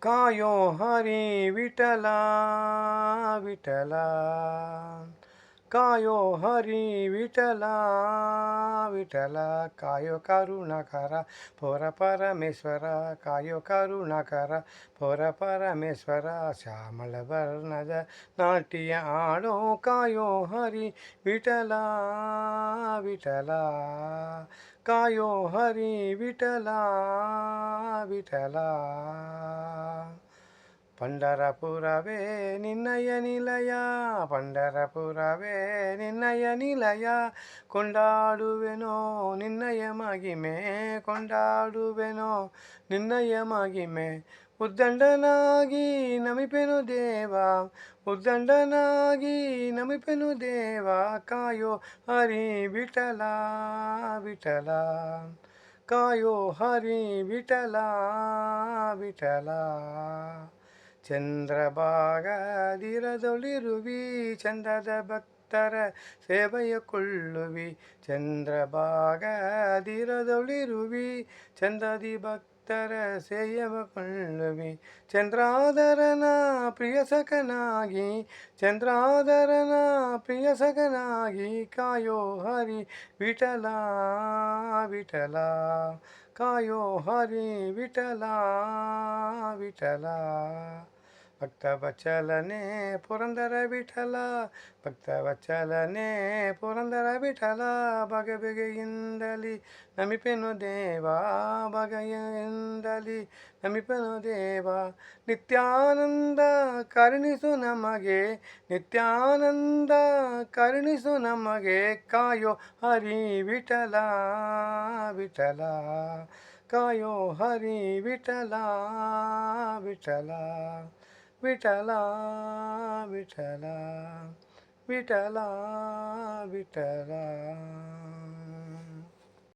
ಕಾಯೋ ಹರಿ ವಿಠಲ ವಿಠಲ ಕಾಯೋ ಹರಿ ವಿಠಲ ವಿಠಲ ಕಾಯೋ ಕರುಣಾಕರ ಪೊರ ಪರಮೇಶ್ವರ ಕಾಯೋ ಕರುಣಾಕರ ಪೊರ ಪರಮೇಶ್ವರ ಶ್ಯಾಮಳ ವರ್ಣದ ನಾಟ್ಯ ಆಡೋ ಕಾಯೋ ಹರಿ ವಿಠಲ ವಿಠಲ ಕಾಯೋ ಹರಿ ವಿಠಲ ವಿಠಲ ಪಂಡರಪುರವೇ ನಿನ್ನಯ ನಿಲಯ ಪಂಡರಪುರವೇ ನಿನ್ನಯ ನಿಲಯ ಕೊಂಡಾಡುವೆನೋ ನಿನ್ನಯ ಮಗಿಮೆ ಕೊಂಡಾಡುವೆನೋ ನಿನ್ನಯ ಮಗಿಮೆ ಉದ್ದಂಡನಾಗಿ ನಮಿಪೆನು ದೇವ ಉದ್ದಂಡನಾಗಿ ನಮಿಪೆನು ದೇವ ಕಾಯೋ ಹರಿ ವಿಠಲ ವಿಠಲ ಕಾಯೋ ಹರಿ ವಿಠಲ ವಿಠಲ ಚಂದ್ರಭಾಗದಿರದೊಳಿರುವಿ ಚಂದದ ಭಕ್ತರ ಸೇವೆಯ ಕೊಳ್ಳುವಿ ಚಂದ್ರಭಾಗದಿರದೊಳಿರುವಿ ಚಂದದಿ ಭಕ್ತರ ಸೇವೆಯ ಕೊಳ್ಳುವಿ ಚಂದ್ರಾಧರನ ಪ್ರಿಯಸಖನಾಗಿ ಚಂದ್ರಾಧರನ ಪ್ರಿಯಸಖನಾಗಿ ಕಾಯೋ ಹರಿ ವಿಠಲ ವಿಠಲ ಕಾಯೋ ಹರಿ ವಿಠಲ ವಿಠಲ ಭಕ್ತವತ್ಸಲನೆ ಪುರಂದರ ವಿಠಲ ಭಕ್ತವತ್ಸಲನೆ ಪುರಂದರ ವಿಠಲ ಬಗೆ ಬಗೆಯಿಂದಲಿ ನಮಿಪೆನು ದೇವ ಬಗೆಯಿಂದಲಿ ನಮಿಪೆನು ದೇವ ನಿತ್ಯಾನಂದ ಕರುಣಿಸು ನಮಗೆ ನಿತ್ಯಾನಂದ ಕರುಣಿಸು ನಮಗೆ ಕಾಯೋ ಹರಿ ವಿಠಲ ವಿಠಲ ಕಾಯೋ ಹರಿ ವಿಠಲ ವಿಠಲ ವಿಠಲ ವಿಠಲ ವಿಠಲ ವಿಠಲ